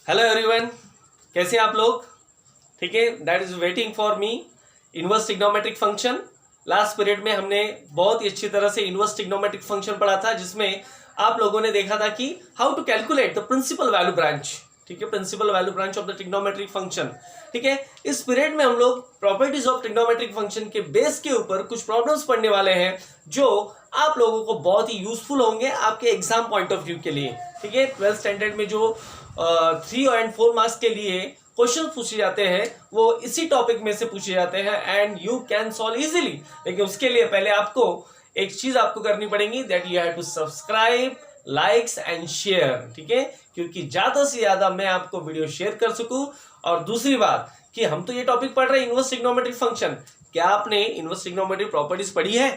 Hello everyone, कैसे हैं आप लोग? ठीक है, that is waiting for me inverse trigonometric function. Last period में हमने बहुत ही अच्छी तरह से इनवर्स ट्रिग्नोमेट्रिक फंक्शन पढ़ा था, जिसमें आप लोगों ने देखा था कि how to calculate the principal value branch. ठीक है, principal value branch of the trigonometric function. ठीक है, इस पीरियड में हम लोग प्रॉपर्टीज ऑफ ट्रिग्नोमेट्रिक फंक्शन के बेस के ऊपर कुछ प्रॉब्लम्स पढ़ने वाले हैं, जो आप लोगों को बहुत ही यूजफुल होंगे आपके एग्जाम पॉइंट ऑफ व्यू के लिए। ठीक है, 12th स्टैंडर्ड में जो 3 और 4 मार्क्स के लिए क्वेश्चन पूछे जाते हैं वो इसी टॉपिक में से पूछे जाते हैं and you can solve easily. लेकिन उसके लिए पहले आपको एक चीज आपको करनी पड़ेगी, that you have to subscribe, likes and share. ठीक है, क्योंकि ज्यादा से ज्यादा मैं आपको वीडियो शेयर कर सकूं। और दूसरी बात कि हम तो ये टॉपिक पढ़ रहे हैं इनवर्स ट्रिग्नोमेट्रिक फंक्शन, क्या आपने इनवर्स ट्रिग्नोमेट्रिक प्रॉपर्टीज पढ़ी है?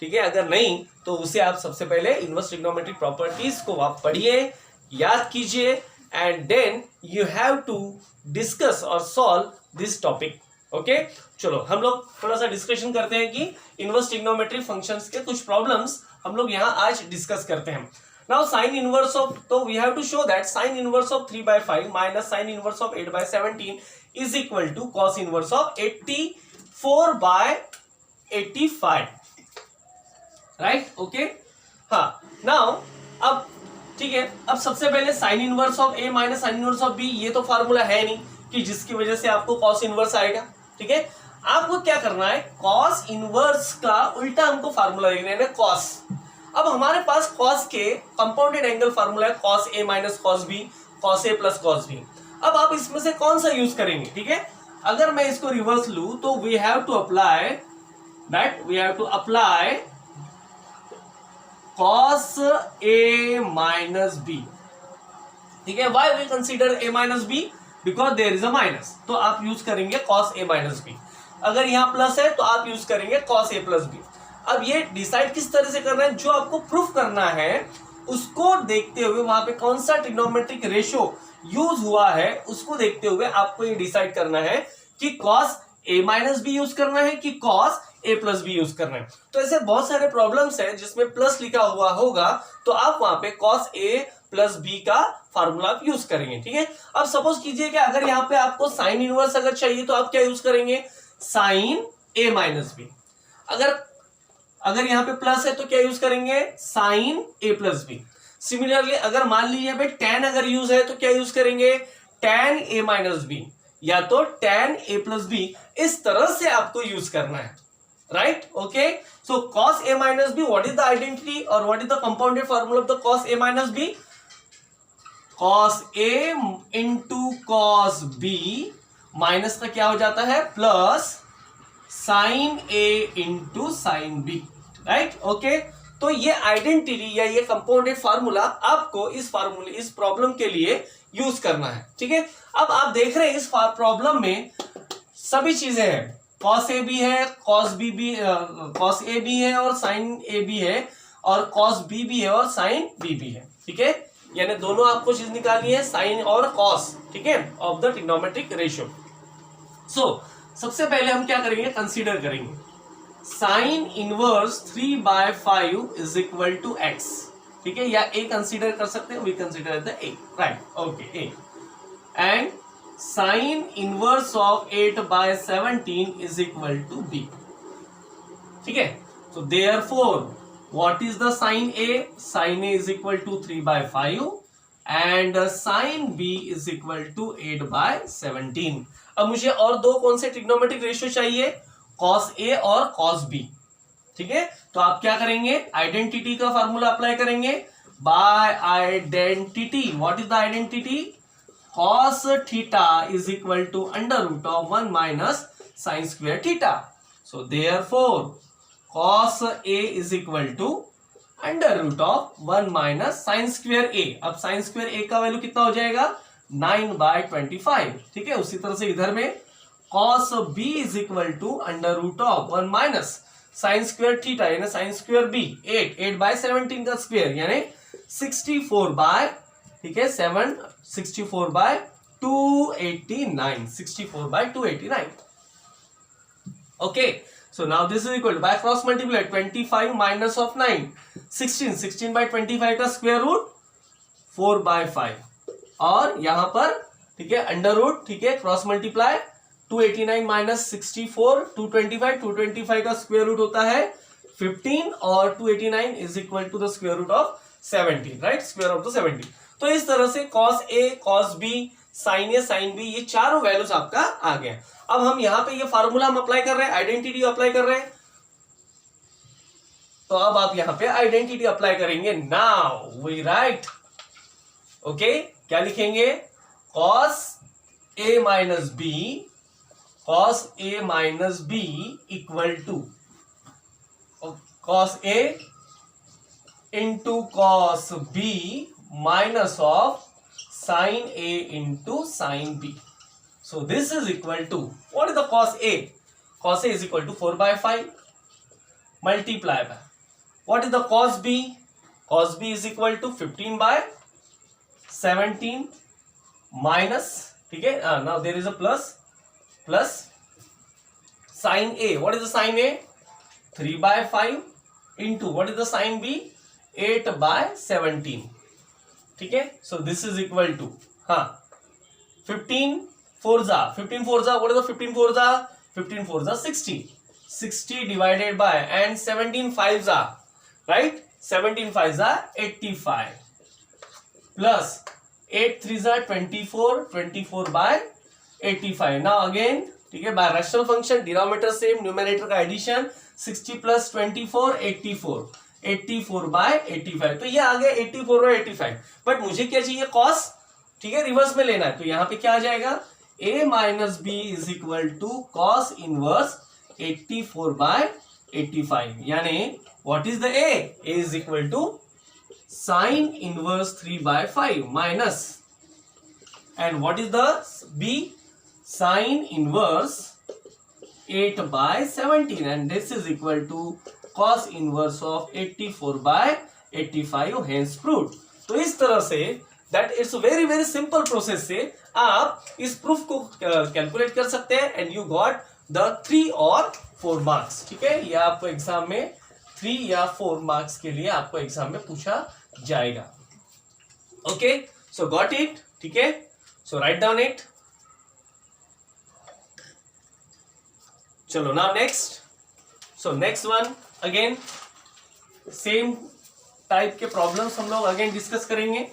ठीक है, अगर नहीं तो उसे आप सबसे पहले इनवर्स ट्रिग्नोमेट्रिक प्रॉपर्टीज को आप पढ़िए, याद कीजिए, and then you have to discuss और सॉल्व दिस टॉपिक। ओके, चलो हम लोग थोड़ा सा डिस्कशन करते हैं कि इनवर्स ट्रिग्नोमेट्रिक फंक्शंस के कुछ प्रॉब्लम्स हम लोग यहाँ आज डिस्कस करते हैं। नाउ साइन इनवर्स ऑफ, तो we have to show that sine inverse of 3/5 minus sine inverse of 8/17 is equal to cos inverse of 84/85। Right, okay. हाँ, नाउ अब ठीक है, अब सबसे पहले sine inverse of a minus sine inverse of b, ये तो फार्मूला है नहीं कि जिसकी वजह से आपको कॉस इनवर्स आएगा। ठीक है, आपको क्या करना है, कॉस इनवर्स का उल्टा हमको फार्मूला लिखना है, कॉस। अब हमारे पास कॉस के कंपाउंडेड एंगल फार्मूला है cos A minus cos B, cos A plus cos B. अब आप इसमें से कौन सा यूज करेंगे? ठीक है, अगर मैं इसको रिवर्स लू तो we have to apply cos a minus b। ठीक है, why we consider a minus b? because there is a minus, तो आप यूज करेंगे cos a minus b। अगर यहाँ प्लस है तो आप यूज करेंगे cos a plus b। अब ये डिसाइड किस तरह से करना है, जो आपको प्रूफ करना है उसको देखते हुए, वहां पे कौन सा ट्रिग्नोमेट्रिक रेशियो यूज हुआ है उसको देखते हुए आपको ये डिसाइड करना है कि cos a minus b use करना है कि cos a plus B use करना है। तो ऐसे बहुत सारे प्रॉब्लम्स हैं जिसमें प्लस लिखा हुआ होगा, तो आप वहां पे cos a प्लस बी का फार्मूला आप यूज करेंगे। ठीक है, अब सपोज कीजिए कि अगर यहाँ पे आपको साइन इनवर्स अगर चाहिए तो आप क्या यूज करेंगे, साइन a माइनस बी। अगर यहाँ पे प्लस है तो क्या यूज करेंगे, sine a plus b. Similarly अगर मान लीजिए पे tan अगर यूज है तो क्या यूज करेंगे, tan a माइनस बी, या तो tan a प्लस बी। इस तरह से आपको यूज करना है। Right? Okay. So cos a minus b, what is the identity or what is the compounded formula of the cos a minus b? Cos a into cos b minus का क्या हो जाता है, plus sin a into sin b। Right, okay. तो ये identity या ये compounded formula आपको इस प्रॉब्लम के लिए यूज करना है। ठीक है, अब आप देख रहे हैं इस प्रॉब्लम में सभी चीजें हैं, cos a भी है, cos a भी है और sin a भी है, और cos b भी है और sin b भी है। ठीक है, यानी दोनों आपको चीज निकालनी है, sin और cos। ठीक है, of the trigonometric ratio. So सबसे पहले हम क्या करेंगे, कंसीडर करेंगे sin इनवर्स 3/5 इज इक्वल टू x। ठीक है, या a कंसीडर कर सकते हैं, we consider the a। Right, okay, a and sin inverse of 8/17 is equal to b। ठीक है, so therefore what is the sin a? Sin a is equal to 3/5 and sin b is equal to 8/17। अब मुझे और दो कौन से trigonometric ratio चाहिए, cos a और cos b। ठीक है, तो आप क्या करेंगे, आइडेंटिटी का फार्मूला अप्लाई करेंगे। By identity, what is the identity, cos theta is equal to under root of 1 minus sin square theta। So therefore cos a is equal to under root of 1 minus sin square a। अब sin square a का value कितना हो जाएगा, 9/25। ठीक है, उसी तरह से इधर में cos b is equal to under root of 1 minus sin square theta यानी sin square b 8/17 का स्क्वायर यानी 64/, ठीक है, 64/289, 64/289। Okay, so now this is equal to, by cross multiply 25 minus of 9 16, 16/25 का स्क्वायर रूट 4/5 और यहां पर ठीक है अंडर रूट, ठीक है क्रॉस मल्टीप्लाई 289 माइनस 64 225, 225 का स्क्वायर रूट होता है 15 और 289 is equal to the square root of 17, right, square of the 17। तो इस तरह से cos A, cos B, sin A, sin B, ये चारों वैल्यूज आपका आ गया। अब हम यहाँ पे ये फार्मूला हम अप्लाई कर रहे हैं, आइडेंटिटी अप्लाई कर रहे हैं। तो अब आप यहाँ पे आइडेंटिटी अप्लाई करेंगे। नाउ वी राइट, ओके, क्या लिखेंगे, cos A minus B, cos A minus B equal to cos A into cos B minus of sin A into sin B. So this is equal to, what is the cos A? Cos A is equal to 4 by 5 multiply by, what is the cos B? Cos B is equal to 15 by 17 minus, ठीक है, now there is a plus sin A, what is the sin A? 3 by 5 into, what is the sin B? 8 by 17, ठीक है। So this is equal to, हाँ, 15 4 जा, what is the 15 4 जा? 15 4 जा 60 divided by, and 17 5 जा, right, 17 5 जा 85 plus 8 3 जा 24 by 85। now again, ठीक है, by rational function denominator same, numerator का एडिशन, 60 plus 24 84 by 85। तो ये आ गया 84 और 85, बट मुझे क्या चाहिए, cos, ठीक है, रिवर्स में लेना है। तो यहाँ पे क्या आ जाएगा, a minus b is equal to cos inverse 84 by 85, यानी what is the a is equal to sin inverse 3 by 5 minus, and what is the b, sin inverse 8 by 17, and this is equal to cos inverse of 84 by 85, hence proved। तो इस तरह से that it's a very very simple process से आप इस proof को calculate कर सकते हैं, and you got the 3 और 4 मार्क्स, ठीक है। ये आपको एग्जाम में 3 या 4 मार्क्स के लिए आपको एग्जाम में पूछा जाएगा। ओके, सो गॉट इट, ठीक है, सो राइट डाउन इट। चलो now next, so next one again same type के प्रॉब्लम्स हम लोग अगेन डिस्कस करेंगे।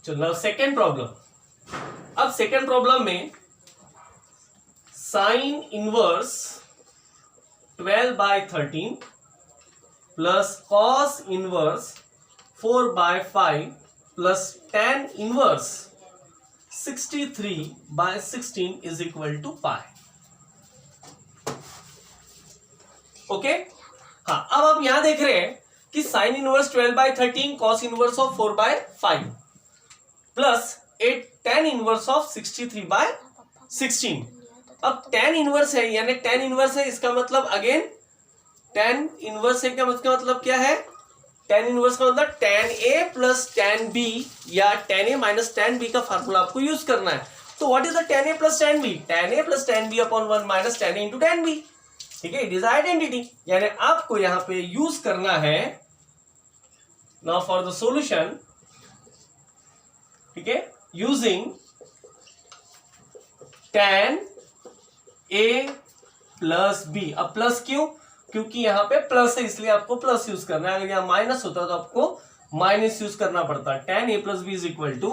चलो सेकेंड प्रॉब्लम। अब सेकेंड प्रॉब्लम में sine inverse 12 by 13 plus cos inverse 4 by 5 plus tan inverse 63 by 16 is equal to pi. Okay, हाँ, अब आप यहां देख रहे हैं कि sine inverse 12 by 13 cos inverse of 4 by 5 plus 8 tan inverse of 63 by 16। अब tan इनवर्स है, यानी tan इनवर्स है, इसका मतलब अगेन tan इनवर्स है, इसका मतलब क्या है, tan इनवर्स का मतलब tan A plus tan B या tan A minus tan B का फार्मूला आपको यूज करना है। तो what is the tan A plus tan B? tan A plus tan B upon 1 minus tan A into tan B, ठीक है, it is identity, यानी आपको यहां पे यूज करना है। नाउ फॉर द सॉल्यूशन, ठीक है, using tan A plus B। अब प्लस क्यों? क्योंकि यहां पे प्लस है इसलिए आपको प्लस यूज करना है, अगर यहां माइनस होता तो आपको माइनस यूज करना पड़ता। tan A plus b is equal to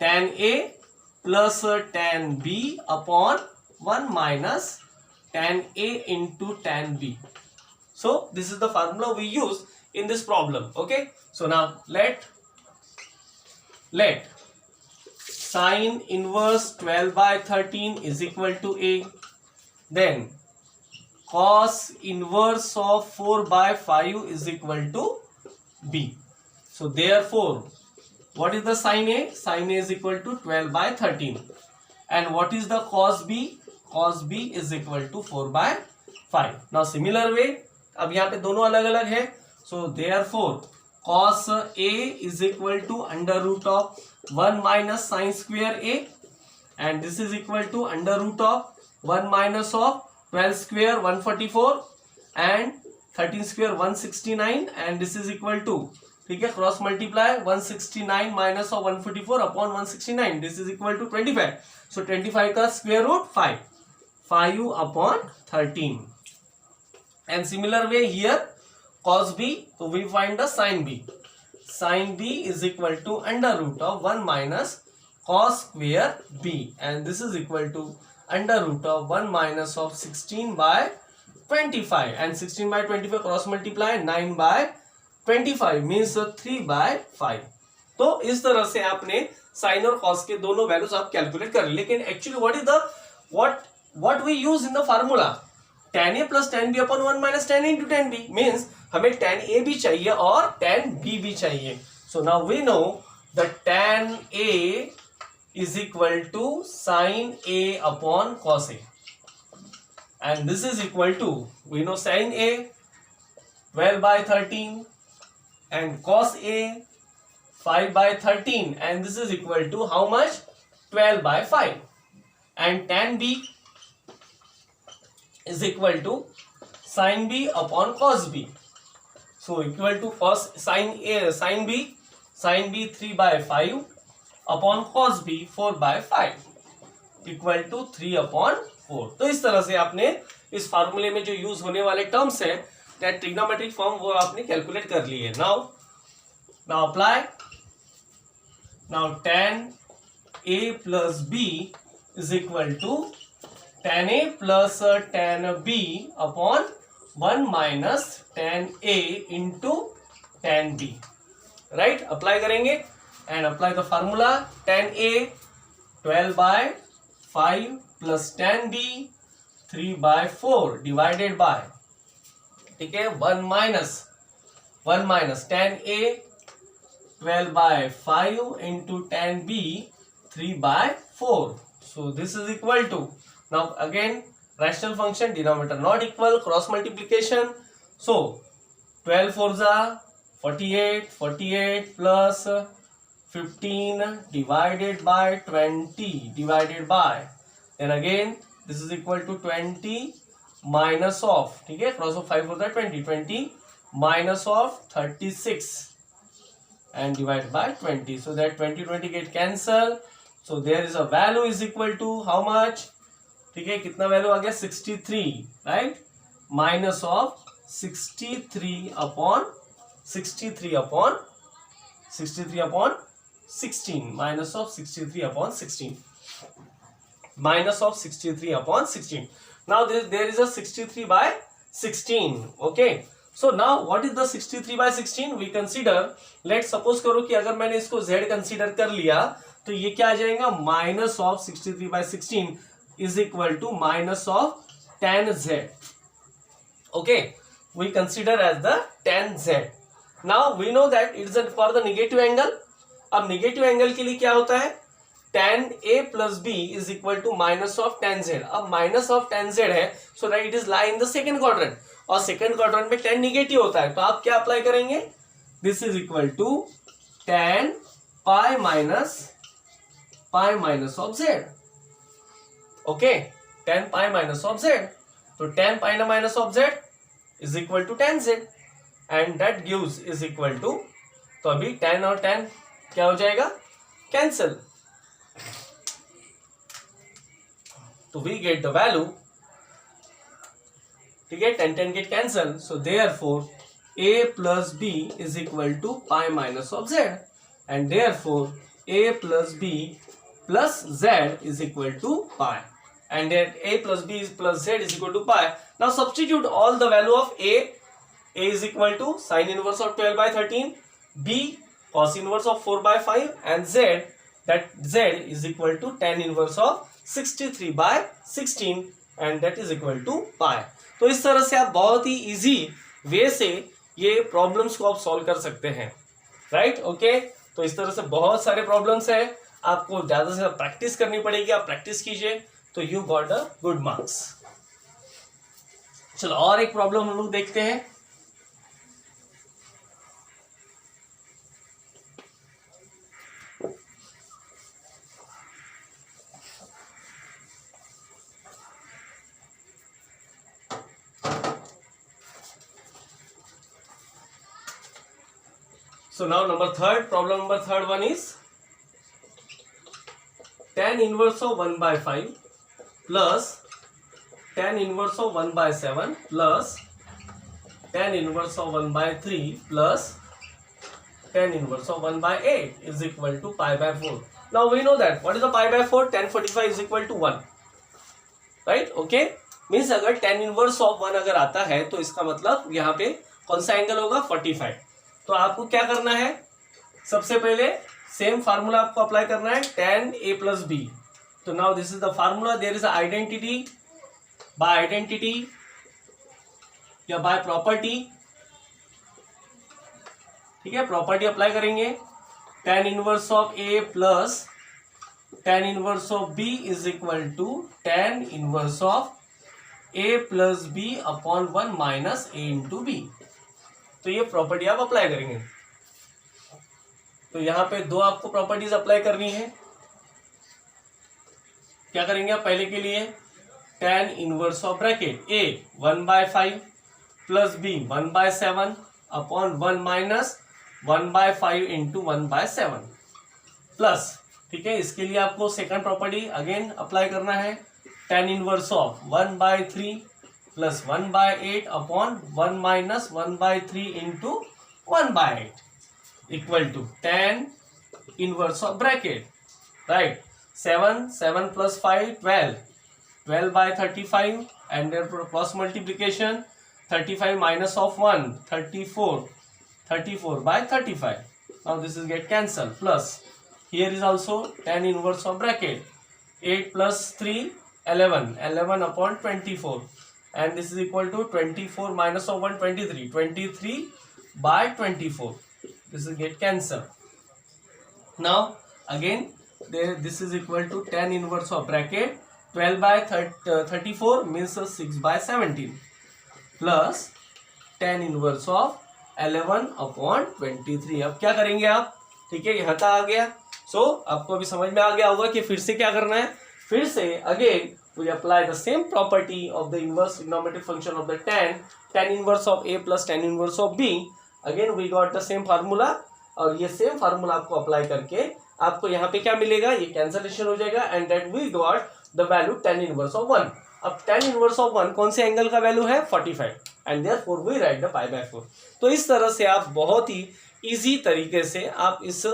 tan A plus tan B upon 1 minus tan A into tan B। So this is the formula we use in this problem. Okay, so now let sin inverse 12 by 13 is equal to A, then cos inverse of 4 by 5 is equal to B. So therefore, what is the sin A? Sin A is equal to 12 by 13, and what is the cos B? Cos B is equal to 4 by 5. Now similar way, अब यहाँ पे दोनों अलग अलग है, so therefore cos a is equal to under root of 1 minus sin square a, and this is equal to under root of 1 minus of 12 square 144 and 13 square 169, and this is equal to, ठीक है, cross multiply 169 minus of 144 upon 169, this is equal to 25. So 25 का square root 5 upon 13. And similar way here cos b, तो we find the sin b. sin b is equal to under root of 1 minus cos square b, and this is equal to under root of 1 minus of 16 by 25, and 16 by 25 cross multiply 9 by 25 means 3 by 5. तो इस तरह से आपने sign और cos के दोनों values आप calculate कर, लेकिन actually what is the what we use in the formula tan a plus tan b upon 1 minus tan a into tan b, means हमें tan a भी चाहिए और tan b भी चाहिए. So now we know the tan a is equal to sin a upon cos a, and this is equal to, we know sin a 12 by 13 and cos a 5 by 13, and this is equal to how much? 12 by 5. And tan b is equal to sin b upon cos b. So equal to cos sin b 3 by 5 upon cos b 4 by 5 equal to 3 upon 4. तो इस तरह से आपने इस फार्मूले में जो use होने वाले टर्म्स है, दैट ट्रिग्नोमेट्रिक फॉर्म, वो आपने कैलकुलेट कर लिए. Now apply. Now tan a plus b is equal to tan a plus tan b upon 1 minus tan a into tan b. Right, apply करेंगे and apply the formula. tan a 12 by 5 plus tan b 3 by 4 divided by, ठीक है, 1 minus tan a 12 by 5 into tan b 3 by 4. So this is equal to, now again rational function, denominator not equal, cross multiplication. So 12 4s are 48 plus 15 divided by 20 divided by, then again this is equal to 20 minus of, ठीक है, cross of 5 होता है 20 minus of 36 and divided by 20, so that 20 get cancel. So there is a value is equal to how much, ठीक है, कितना value आ गया 63, right, minus of 63 upon 16 minus of 63 upon 16 minus of 63 upon 16. Now there is a 63 by 16. Okay, so now what is the 63 by 16? We consider, let's suppose करो कि अगर मैंने इसको z consider कर लिया तो ये क्या आ जाएगा, minus of 63 by 16 is equal to minus of tan z. Okay, we consider as the tan z. Now we know that it is for the negative angle. अब नेगेटिव एंगल के लिए क्या होता है, tan a plus b is equal to minus of tan z. अब minus of tan z है, so that it is lie in the second quadrant, और second quadrant में tan नेगेटिव होता है, तो आप क्या अप्लाई करेंगे, this is equal to tan pi minus of z. Okay, tan pi minus of z, तो tan pi minus of z is equal to tan z, and that gives is equal to, तो अभी tan और tan क्या हो जाएगा, cancel. So we get the value, ठीक है, tan get cancel. So therefore a plus b is equal to pi minus of z, and therefore a plus b plus z is equal to pi, and then a plus b plus z is equal to pi. Now substitute all the value of a is equal to sin inverse of 12 by 13, b cos inverse of 4 by 5, and z, that z is equal to tan inverse of 63 by 16, and that is equal to pi. तो इस तरह से आप बहुत ही easy way से ये problems को आप सॉल्व कर सकते हैं, राइट. ओके, तो इस तरह से बहुत सारे प्रॉब्लम्स हैं, आपको ज्यादा से ज्यादा प्रैक्टिस करनी पड़ेगी. आप प्रैक्टिस कीजिए तो you got a good marks. चलो और एक प्रॉब्लम हम लोग देखते हैं. So now problem number third one is tan inverse of 1 by 5 plus tan inverse of 1 by 7 plus tan inverse of 1 by 3 plus tan inverse of 1 by 8 is equal to pi by 4. Now we know that what is the pi by 4? Tan 45 is equal to 1, right? Okay, means अगर tan inverse of 1 अगर आता है तो इसका मतलब यहाँ पे कौन सा एंगल होगा? 45. तो आपको क्या करना है? सबसे पहले सेम फार्मूला आपको अप्लाई करना है, tan a प्लस बी. तो now this is the formula. There is identity, by identity या बाय प्रॉपर्टी, ठीक है, प्रॉपर्टी अप्लाई करेंगे. tan inverse of a plus tan inverse of b is equal to tan inverse of a plus b upon 1 minus a into b. तो ये property आप apply करेंगे. तो यहाँ पे दो आपको प्रॉपर्टीज अप्लाई करनी है. क्या करेंगे आप? पहले के लिए tan inverse of bracket a 1 by 5 plus b 1 by 7 upon 1 minus 1 by 5 into 1 by 7 plus, ठीक है, इसके लिए आपको सेकंड प्रॉपर्टी अगेन अप्लाई करना है, tan inverse of 1 by 3 plus 1 by 8 upon 1 minus 1 by 3 into 1 by 8 equal to tan inverse of bracket, right, 7 plus 5 12 by 35 and their cross multiplication 35 minus of 1 34 by 35. Now this is get cancelled. Plus here is also tan inverse of bracket 8 plus 3 11 upon 24, and this is equal to 24 minus of 1 23 by 24. This is get cancelled. Now again this is equal to tan inverse of bracket 12 by 34 means 6 by 17 plus tan inverse of 11 upon 23. अब क्या करेंगे आप? ठीक है, यहाँ तक आ गया. सो आपको अभी समझ में आ गया होगा कि फिर से क्या करना है. फिर से again we apply the same property of the inverse trigonometric function of the tan inverse of a plus tan inverse of b. Again we got the same formula, और ये सेम फार्मूला आपको अप्लाई करके आपको यहाँ पे क्या मिलेगा? ये कैंसलेशन हो जाएगा and that we got the value tan inverse of 1. अब tan इनवर्स ऑफ 1 कौन से एंगल का वैल्यू है? 45, and therefore we write the pi by 4. तो इस तरह से आप बहुत ही इजी तरीके से आप इस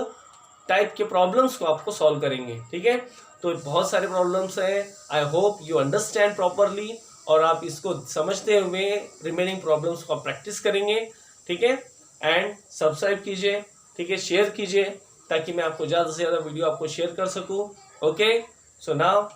टाइप के प्रॉब्लम्स को आपको सॉल्व करेंगे. ठीक है, तो बहुत सारे प्रॉब्लम्स हैं. I hope you understand properly, और आप इसको समझते हुए रिमेनिंग प्रॉब्लम्स को आप प्रैक्टिस करेंगे. ठीक है, एंड सब्सक्राइब कीजिए, ठीक है, शेयर कीजिए, ताकि मैं आपको ज़्यादा से ज़्यादा वीडियो आपको शेयर कर सकूँ. Okay, so now